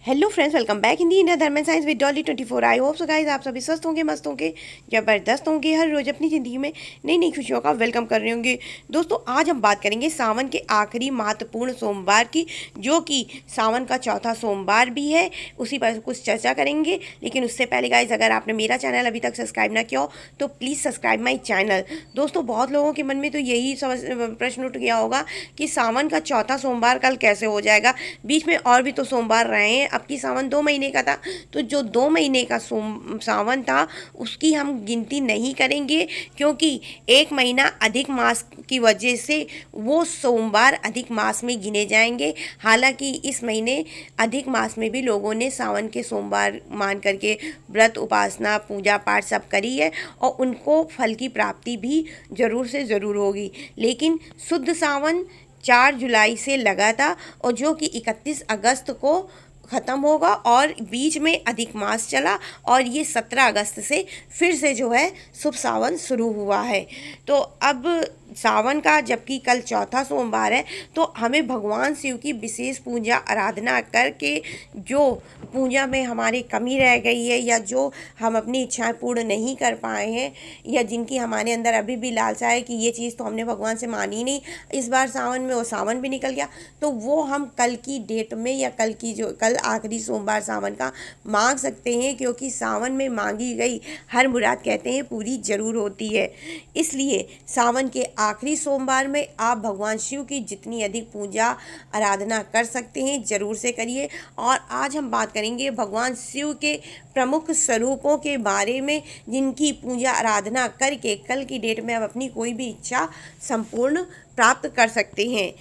Hello friends, welcome back Hindi India धर्म and science with Dolly 24। I hope so guys आप सभी स्वस्थ होंगे, मस्त होंगे, जबरदस्त होंगे, हर रोज अपनी ज़िंदगी में नई नई खुशियों का वेलकम कर रहे होंगे। दोस्तों, आज हम बात करेंगे सावन के आखिरी महत्वपूर्ण सोमवार की, जो कि सावन का चौथा सोमवार भी है। उसी पर कुछ चर्चा करेंगे, लेकिन उससे पहले गाइस, अगर आपने मेरा चैनल अभी तक सब्सक्राइब ना किया हो तो प्लीज़ सब्सक्राइब माई चैनल। दोस्तों, बहुत लोगों के मन में तो यही प्रश्न उठ गया होगा कि सावन का चौथा सोमवार कल कैसे हो जाएगा। बीच में और भी तो सोमवार रहे हैं, अब की सावन 2 महीने का था, तो जो 2 महीने का सावन था उसकी हम गिनती नहीं करेंगे, क्योंकि 1 महीना अधिक मास की वजह से वो सोमवार अधिक मास में गिने जाएंगे। हालांकि इस महीने अधिक मास में भी लोगों ने सावन के सोमवार मान करके व्रत, उपासना, पूजा पाठ सब करी है और उनको फल की प्राप्ति भी ज़रूर से ज़रूर होगी। लेकिन शुद्ध सावन 4 जुलाई से लगा था और जो कि 31 अगस्त को ख़त्म होगा, और बीच में अधिक मास चला और ये 17 अगस्त से फिर से जो है शुभ सावन शुरू हुआ है। तो अब सावन का, जबकि कल चौथा सोमवार है, तो हमें भगवान शिव की विशेष पूजा आराधना करके जो पूजा में हमारी कमी रह गई है या जो हम अपनी इच्छाएं पूर्ण नहीं कर पाए हैं या जिनकी हमारे अंदर अभी भी लालसा है कि ये चीज़ तो हमने भगवान से मानी नहीं, इस बार सावन में वो सावन भी निकल गया, तो वो हम कल की डेट में या कल आखिरी सोमवार सावन का मांग सकते हैं, क्योंकि सावन में मांगी गई हर मुराद, कहते हैं, पूरी जरूर होती है। इसलिए सावन के आखिरी सोमवार में आप भगवान शिव की जितनी अधिक पूजा आराधना कर सकते हैं ज़रूर से करिए। और आज हम बात करेंगे भगवान शिव के प्रमुख स्वरूपों के बारे में, जिनकी पूजा आराधना करके कल की डेट में आप अपनी कोई भी इच्छा संपूर्ण प्राप्त कर सकते हैं।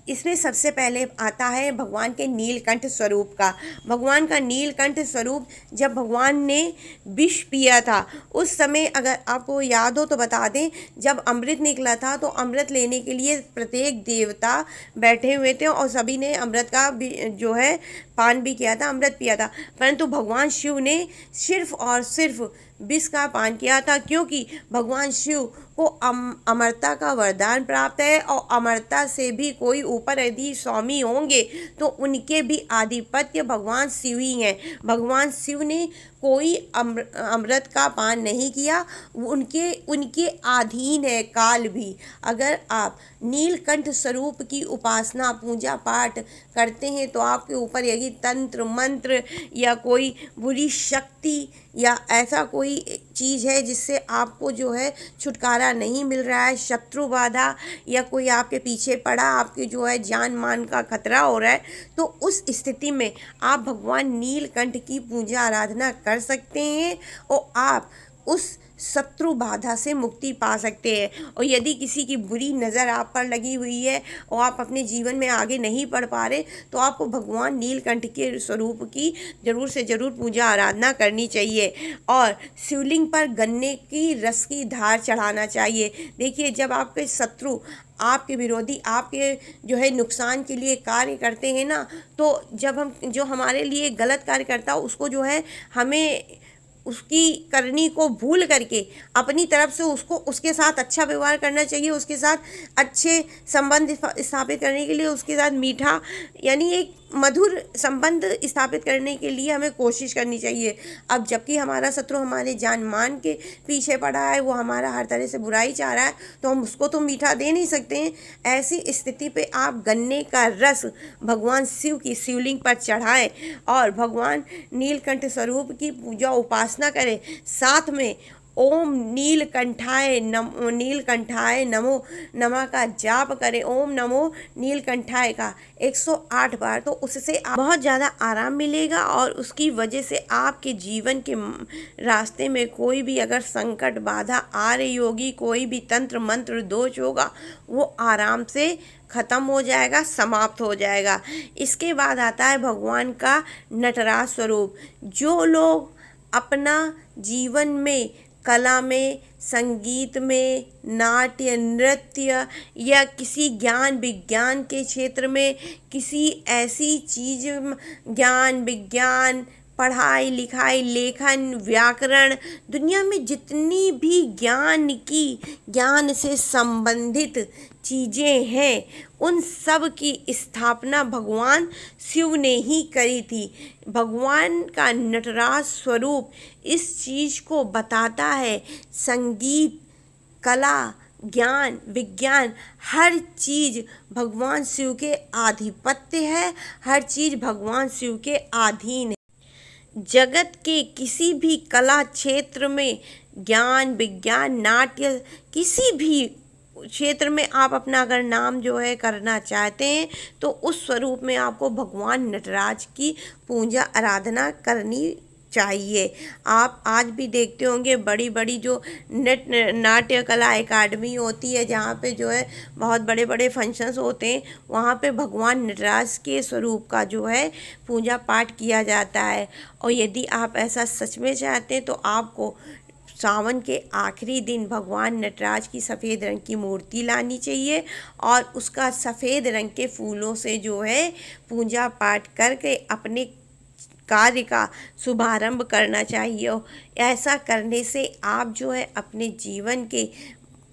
इसमें सबसे पहले आता है भगवान के नीलकंठ स्वरूप का। भगवान का नीलकंठ स्वरूप, जब भगवान ने विष पिया था उस समय, अगर आपको याद हो तो बता दें, जब अमृत निकला था तो अमृत लेने के लिए प्रत्येक देवता बैठे हुए थे और सभी ने अमृत का जो है पान भी किया था, अमृत पिया था, परंतु भगवान शिव ने सिर्फ और सिर्फ विष का पान किया था, क्योंकि भगवान शिव को अमरता का वरदान प्राप्त है और अमरता से भी कोई ऊपर यदि स्वामी होंगे तो उनके भी आधिपत्य भगवान शिव ही हैं। भगवान शिव ने कोई अमृत का पान नहीं किया, उनके अधीन है काल भी। अगर आप नीलकंठ स्वरूप की उपासना, पूजा पाठ करते हैं तो आपके ऊपर यही तंत्र मंत्र या कोई बुरी शक्ति या ऐसा कोई चीज़ है जिससे आपको जो है छुटकारा नहीं मिल रहा है, शत्रु बाधा या कोई आपके पीछे पड़ा, आपके जो है जान मान का खतरा हो रहा है, तो उस स्थिति में आप भगवान नीलकंठ की पूजा आराधना कर सकते हैं और आप उस शत्रु बाधा से मुक्ति पा सकते हैं। और यदि किसी की बुरी नज़र आप पर लगी हुई है और आप अपने जीवन में आगे नहीं बढ़ पा रहे, तो आपको भगवान नीलकंठ के स्वरूप की ज़रूर से ज़रूर पूजा आराधना करनी चाहिए। और शिवलिंग पर गन्ने की रस की धार चढ़ाना चाहिए। देखिए, जब आपके शत्रु, आपके विरोधी, आपके जो है नुकसान के लिए कार्य करते हैं ना, तो जब हम जो हमारे लिए गलत कार्य करता है उसको जो है हमें उसकी करनी को भूल करके अपनी तरफ से उसको, उसके साथ अच्छा व्यवहार करना चाहिए, उसके साथ अच्छे संबंध स्थापित करने के लिए उसके साथ मीठा यानी एक मधुर संबंध स्थापित करने के लिए हमें कोशिश करनी चाहिए। अब जबकि हमारा शत्रु हमारे जान मान के पीछे पड़ा है, वो हमारा हर तरह से बुराई चाह रहा है, तो हम उसको तो मीठा दे नहीं सकते हैं। ऐसी स्थिति पे आप गन्ने का रस भगवान शिव की शिवलिंग पर चढ़ाएं और भगवान नीलकंठ स्वरूप की पूजा उपासना करें। साथ में ओम नीलकंठाय नमो नमः का जाप करें, ओम नमो नीलकंठाय का 108 बार, तो उससे बहुत ज़्यादा आराम मिलेगा और उसकी वजह से आपके जीवन के रास्ते में कोई भी अगर संकट बाधा आ रही होगी, कोई भी तंत्र मंत्र दोष होगा, वो आराम से ख़त्म हो जाएगा, समाप्त हो जाएगा। इसके बाद आता है भगवान का नटराज स्वरूप। जो लोग अपना जीवन में कला में, संगीत में, नाट्य, नृत्य या किसी ज्ञान विज्ञान के क्षेत्र में किसी ऐसी चीज़, ज्ञान विज्ञान, पढ़ाई लिखाई, लेखन, व्याकरण, दुनिया में जितनी भी ज्ञान से संबंधित चीज़ें हैं, उन सब की स्थापना भगवान शिव ने ही करी थी। भगवान का नटराज स्वरूप इस चीज़ को बताता है। संगीत, कला, ज्ञान, विज्ञान, हर चीज़ भगवान शिव के आधिपत्य है, हर चीज़ भगवान शिव के अधीन है। जगत के किसी भी कला क्षेत्र में, ज्ञान, विज्ञान, नाट्य, किसी भी क्षेत्र में आप अपना अगर नाम जो है करना चाहते हैं, तो उस स्वरूप में आपको भगवान नटराज की पूजा आराधना करनी चाहिए। आप आज भी देखते होंगे बड़ी बड़ी जो नाट्य कला एकेडमी होती है, जहाँ पे जो है बहुत बड़े बड़े फंक्शंस होते हैं, वहाँ पे भगवान नटराज के स्वरूप का जो है पूजा पाठ किया जाता है। और यदि आप ऐसा सच में चाहते हैं, तो आपको सावन के आखिरी दिन भगवान नटराज की सफ़ेद रंग की मूर्ति लानी चाहिए और उसका सफ़ेद रंग के फूलों से जो है पूजा पाठ करके अपने कार्य का शुभारंभ करना चाहिए। ऐसा करने से आप जो है अपने जीवन के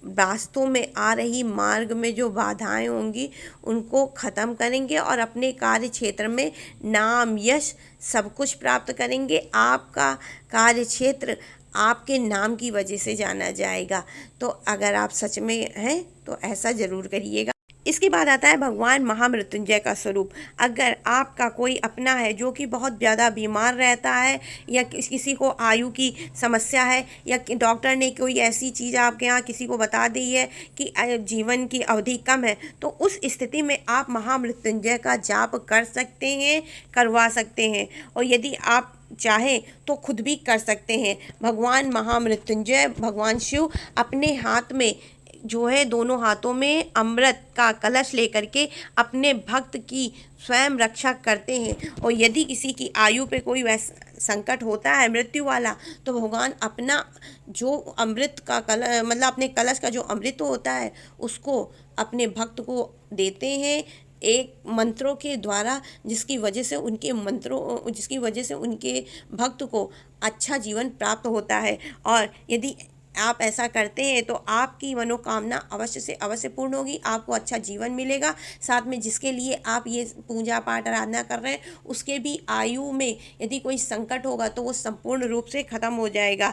रास्तों में आ रही मार्ग में जो बाधाएं होंगी, उनको ख़त्म करेंगे और अपने कार्य क्षेत्र में नाम, यश सब कुछ प्राप्त करेंगे। आपका कार्य क्षेत्र आपके नाम की वजह से जाना जाएगा। तो अगर आप सच में हैं, तो ऐसा ज़रूर करिएगा। इसके बाद आता है भगवान महामृत्युंजय का स्वरूप। अगर आपका कोई अपना है जो कि बहुत ज़्यादा बीमार रहता है, या किसी को आयु की समस्या है, या डॉक्टर ने कोई ऐसी चीज़ आपके यहाँ किसी को बता दी है कि जीवन की अवधि कम है, तो उस स्थिति में आप महामृत्युंजय का जाप कर सकते हैं, करवा सकते हैं। और यदि आप चाहें तो खुद भी कर सकते हैं। भगवान महामृत्युंजय, भगवान शिव अपने हाथ में जो है, दोनों हाथों में अमृत का कलश लेकर के अपने भक्त की स्वयं रक्षा करते हैं। और यदि किसी की आयु पे कोई वैसा संकट होता है मृत्यु वाला, तो भगवान अपना जो अमृत का मतलब अपने कलश का जो अमृत होता है, उसको अपने भक्त को देते हैं एक मंत्रों के द्वारा, जिसकी वजह से उनके भक्त को अच्छा जीवन प्राप्त होता है। और यदि आप ऐसा करते हैं, तो आपकी मनोकामना अवश्य से अवश्य पूर्ण होगी, आपको अच्छा जीवन मिलेगा। साथ में जिसके लिए आप ये पूजा पाठ आराधना कर रहे हैं, उसके भी आयु में यदि कोई संकट होगा, तो वो संपूर्ण रूप से ख़त्म हो जाएगा।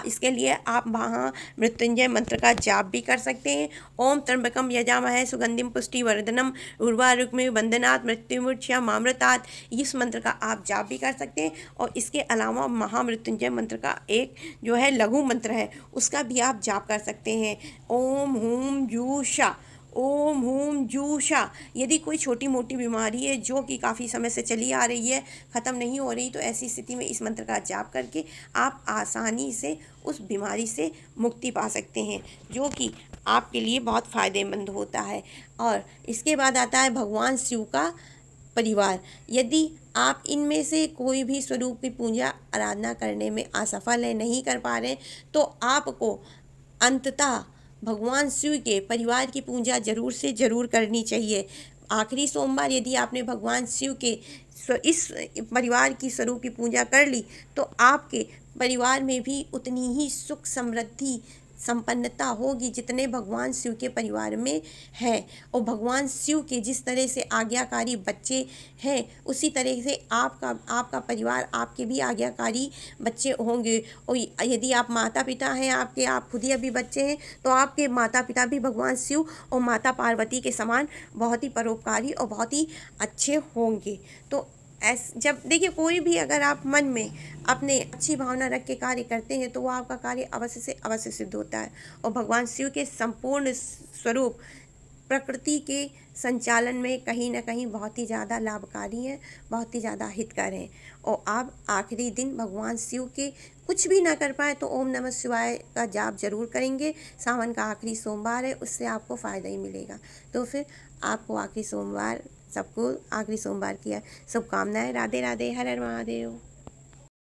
इसके लिए आप वहाँ मृत्युंजय मंत्र का जाप भी कर सकते हैं। ओम त्र्यंबकम यजामहे सुगंधिम पुष्टिवर्धनम उर्वारुकमिव बंधनात् मृत्युमुक्षयमामृतात्, इस मंत्र का आप जाप भी कर सकते हैं। और इसके अलावा महामृत्युंजय मंत्र का एक जो है लघु मंत्र है, उसका भी आप जाप कर सकते हैं। ओम हूम जू शा, ओम हूम जू शा। यदि कोई छोटी मोटी बीमारी है जो कि काफ़ी समय से चली आ रही है, ख़त्म नहीं हो रही, तो ऐसी स्थिति में इस मंत्र का जाप करके आप आसानी से उस बीमारी से मुक्ति पा सकते हैं, जो कि आपके लिए बहुत फ़ायदेमंद होता है। और इसके बाद आता है भगवान शिव का परिवार। यदि आप इनमें से कोई भी स्वरूप की पूजा आराधना करने में असफल है, नहीं कर पा रहे हैं, तो आपको अंततः भगवान शिव के परिवार की पूजा जरूर से ज़रूर करनी चाहिए। आखिरी सोमवार यदि आपने भगवान शिव के इस परिवार की स्वरूप की पूजा कर ली, तो आपके परिवार में भी उतनी ही सुख समृद्धि संपन्नता होगी जितने भगवान शिव के परिवार में है। और भगवान शिव के जिस तरह से आज्ञाकारी बच्चे हैं, उसी तरह से आपका परिवार, आपके भी आज्ञाकारी बच्चे होंगे। और यदि आप माता पिता हैं, आप खुद ही अभी बच्चे हैं, तो आपके माता पिता भी भगवान शिव और माता पार्वती के समान बहुत ही परोपकारी और बहुत ही अच्छे होंगे। तो जब देखिए, कोई भी अगर आप मन में अपने अच्छी भावना रख के कार्य करते हैं, तो वो आपका कार्य अवश्य से अवश्य सिद्ध होता है। और भगवान शिव के संपूर्ण स्वरूप प्रकृति के संचालन में कहीं ना कहीं बहुत ही ज़्यादा लाभकारी हैं, बहुत ही ज़्यादा हितकर हैं। और आप आखिरी दिन भगवान शिव के कुछ भी ना कर पाए, तो ओम नमः शिवाय का जाप जरूर करेंगे। सावन का आखिरी सोमवार है, उससे आपको फ़ायदा ही मिलेगा। तो फिर आपको आखिरी सोमवार, सबको आखिरी सोमवार की शुभकामनाएं। राधे राधे, हर हर महादेव।